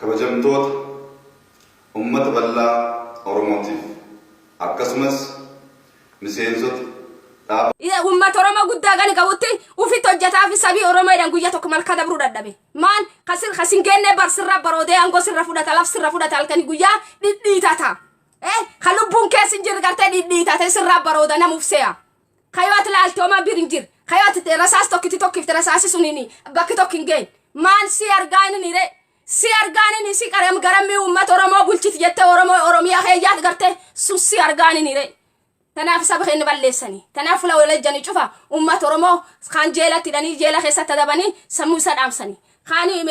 كبجمتوت أمة بلا أورموتيف أكسمس مسينزوت إذا أمة أورما قد داغاني قوتي وفي توجتا في سبي أورما يدان قوية كمال كذا برو دادبي مان خسين جنة برسرة برودة أنغو سرة فودا تلاف سرة فودا تالكني قوية دي تاتا خلو بون كيسين جير قرتي دي تاتا سرة برودة نموفسيا خيوات الالتوما بيرنجير خيوات رساس توكي في رساسي سنيني باكي توكين مان سيارغاني نيري سيارغاني نسي كرم غرامي أمة أورما بولتي جت أورميا خيات قرتي سيارغاني نيري تناف سبخين باللساني تناف لو لجاني شوفها أمة أورما خان جيلة تداني جيلة خيسة تدبني سمو سد أمسني خاني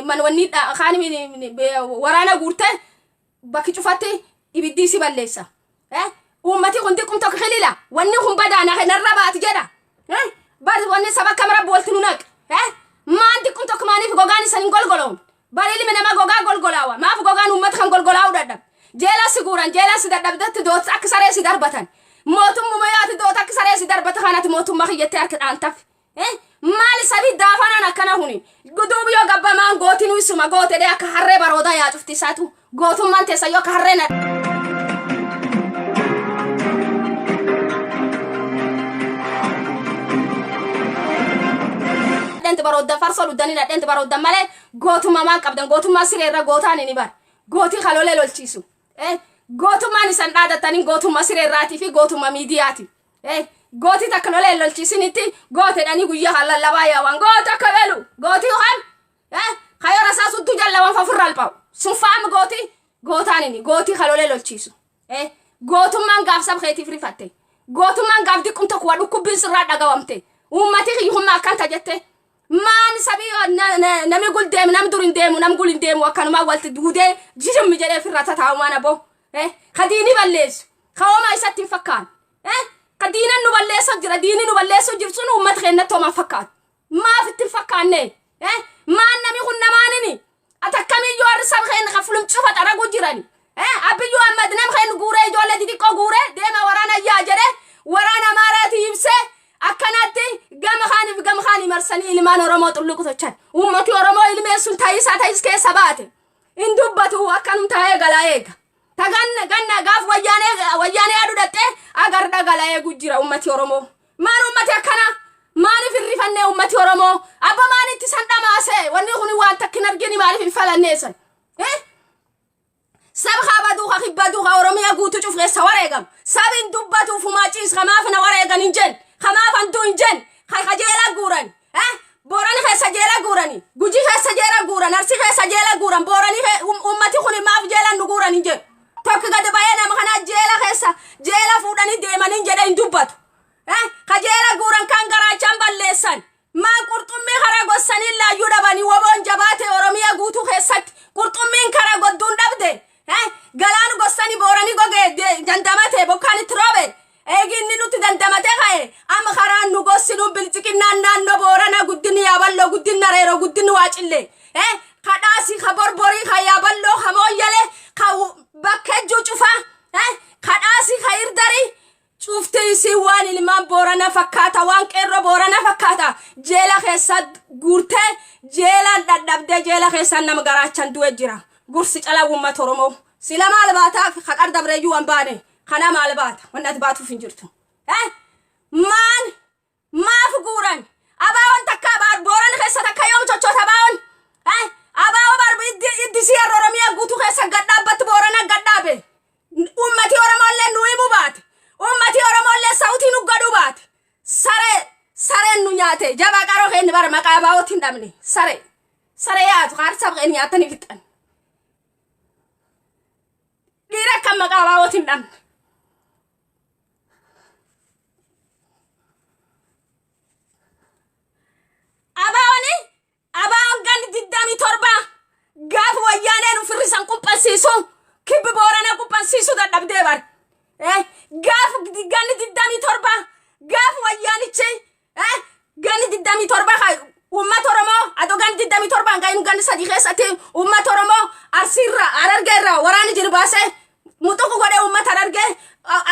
من ونيت خاني من ورانا قرته باكي شوفتي يبديسي باللسا أمتي كنتكم تكخليلا ونيهم بدانا نربات جدا بعد وني سبا كاميرا بولتنونك ما عندكم تكماني في غوغاني سنين غولغولون بالي من ما غوغا غولغولاوا ما في غوغان أمت خان غولغولاو ددب جيلا سيغوران جيلا سيدرب دت دوت اكسري سيدربتن موتم مميات دوت اكسري سيدربت خانات موتم ما خيتك انتف مال سبي دافانا نكنا هوني غدوب يو غبا ما غوتين ويسما غوت دي كحره بارودا يا طفتي ساتو غوتم ما تسيو كحرنا دنت بارودا فرسلو دنينا دنت بارودا مالي غوتم ما قبدن غوتم ما سيريرا غوتاني ني بار غوتي خلولي لولچيسو gootummaan isan dhaadatanii gootummaa sireerraatii fi gootummaa miidiyaati gooti takka lolee lolchiisinitti gootedhanii guyyaa hallallabaa yaawwan goota akka beelu gootii kan kayora isaa suttu jallawan fafurral pa'u sun faam gootaanini gootii kalolee lolchiisu gootummaan gaaf sab keetiif rifatte gootummaan gaaf diqqum tokko waa dhukkubbiin sirraa dhagawamte uummatii hiyyummaa akkanta jette maan sabii nami gul deemu nam durin deemu nam gulin deemu akkanumaa walti duudee jijimmi jedhee firra tataa'u maana boo kadiini balleessu kawoma isatti fakkaan kadiina nu balleessu jira diini nu balleessu jirsun ummata keenya tooma fakkaat maaf itti fakkaanne maan nami kun namaanini atakkamiyyoo arri sab keenya kafulum cufa xaragu jirani abiyyoo ammad nam keenya guuree ijoollee xixiqqoo guuree deema waraana yaa jedhe waraana maaraati ibse akkanatti gama khani marsani ilmaan oromoo xulluqtochan ummati oromoo ilmeessun taayisaa taayis keessa baate indubbatu akkanum taa'ee galaa eega ganna gaaf wayyaanee adu dhatte agar dhagala eegu jira ummati oromoo maan ummati akkana maaliif irrifanne ummati oromoo abba maalitti san dhamaase wanni kuni waan takkin argini maaliif hin falanneessan sab khabadu khibadu oromiyaa guutu cufleessa wareegam sabin dubbatu fumaaciis khamaaf na wareegan injen khamaaf antu injen khajeela guuran boorani keessa jeela guurani guji keessa jeela guuran arsi keessa jeela guuran boorani ummati kuni maaf jeela nu guuran injen tokko gad bayee nama kana jeela keessa jeela fuudhanii deemanii jedhe hin dubbatu kajeela guuran kan garaachaan balleessan maan qurxummii karaa gossanii laayyuu dhabanii woboon jabaate oromiyaa guutuu keessatti qurxummiin karaa godduun dhabde galaan gossanii booranii gogee dandamate bokkaanitti roobe eeginni nuti dandamate ka'e amma karaan nu gossinu bilxiqinnaan naannoo boorana guddinni yaaballoo guddinni areeroo guddinni waacillee kadhaasi ka borborii ka yaaballoo ka mooyyalee ka bakkejjuu cufa kadhaasi ka irdari cufte isi waan ilmaan boorana fakkaata waan qeerroo boorana fakkaata jeela keessa guurte jeelaan dhadhabde jeela keessa nama garaachan du'e jira gursi calaa uummata oromoo sila maal baataaf haqar dabreeyyuu waan baane kana maal baata wannati baatuuf hin jirtu maaf guuran abaawan takka boorana keessa takka yoom chochoota abaawan abaawa barbi iddisi yeroo oromiyaa guutuu keessa gadhaabbatti boorana gadhaabe ummati oromollee nu himu baate ummati oromollee sautii nu gadhuu baate sareen nu nyaate jabaa qaroo keenya bara maqaa abaawoti hin dhabne saree yaatu kaarsaaf keenya nyaatanii fixan dhiira kan maqaa abaawoti hin dhabne abaawon gandi diddami torba gaaf wayyaanee nu firrisan quphansiisu kibbi boorana quphansiisu dadhabdee bar gaaf gandi diddami torba gaaf wayyaanichi gandi diddami torba ummata oromoo ado gandi diddami torba ngayin gandi sadii keessatti ummata oromoo arsiirra arargeerra waraani jiru baase mutuqu godhe ummata arargee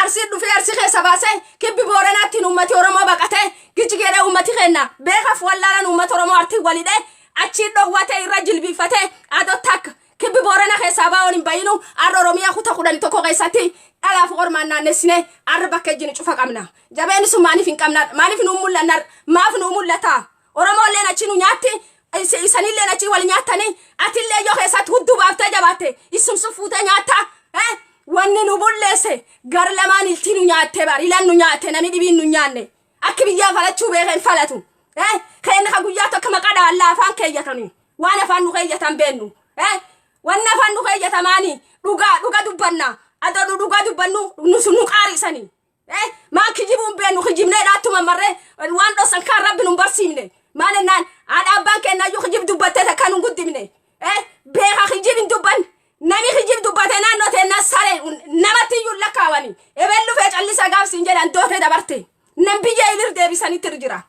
arsii dhufee arsii keessa baase kibbi booranaatti ummati oromoo baqate gijigeedha ummati kenna beekaf wallaalan ummata oromoo artii walidhe achi dhowwate irra jilbiifate ado hin bayinu arra oromiyaa kuta kudhanii tokko keessatti dhalaaf ormaan naannessine arra bakka ejjini cufa qabna jabeen sun maaliif hin qabna maaliif nu mul'anna maaf nu mul'ata oromolleen achi nu nyaatti isanilleen achi wal nyaattanii atillee yoo keessatti hudduu baaftee jabaatte isumsu fuutee nyaatta wanni nu bulleesse gar lamaan iltii nu nyaatte bar ilan nu nyaatte nami dhibiin nu nyaanne akki biyyaa falachuu beekeen falatu keenna ka guyyaa tokko maqadha alla afaan keeyyatanii waan afaan nu keeyyatan beennu wanni afaan nu keeyyatamaanii dhugaa dubbanna adoo dhugaa dubbannu nu qaarisanii maan kijibuun beennu kijibnee dhaattuma marree waan dhosan kaan rabbi nu barsiifne maanennaan haadha abbaan kennaa yoo kijib dubbattee takka nu guddibne beeka kijibin dubban nami kijib dubbate naannoo teennaa sare namatti iyyuu lakkaawani ebeen lufee callisa gaafsiin jedhan dootee dabarte nam biyya ilir deebisanitti jira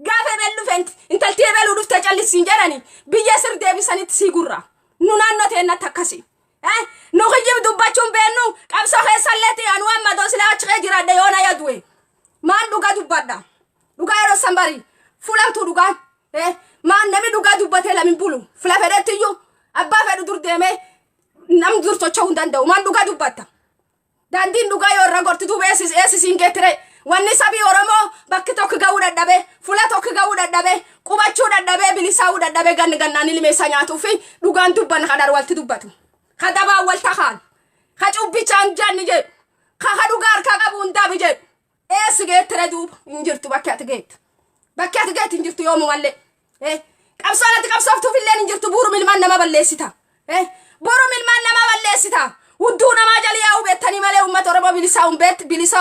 gaafa ebeen lufeen intalti ebeen dhufte callisiin jedhani biyya sir deebisanitti sii gurra nu naannoo teennatti akkasi nu kijib dubbachuun beennu qabsoo keessalleetti anu amma doosila achikee jiraadhe yoona yaduwe maan dhugaa dubbadha dhugaa yeroo sanbari fulamtu dhugaa maan nami dhugaa dubbatee lamin bulu fula fedhetti iyyuu abbaa fedhu dur deemee nam dur tocha'uu hin danda'u maan dhugaa dubbatta daandiin dhugaa yoo irra gorti duuba eessisiin geettire wanni sabii oromoo bakki tokko ga'uu dadhabe fula tokko ga'uu dadhabe qubachuu dadhabe bilisaa'uu dadhabe ganni gannaan ilmeessa nyaatuu fi dhugaan dubban kadhar walti dubbatu ka dabaan walta kaan ka cubbichaan janni jedhu ka dhugaa harkaa qabu hundaabi jedhu eessi geettire duuba hin jirtu bakki ati geet hin jirtu yoomu mallee qabsoon ati qabsooftuuf illeen hin jirtu buuru milmaan nama balleessita buuru milmaan nama balleessita hudduu namaa jali yaa'u beettanii malee uummata oromoo bilisaa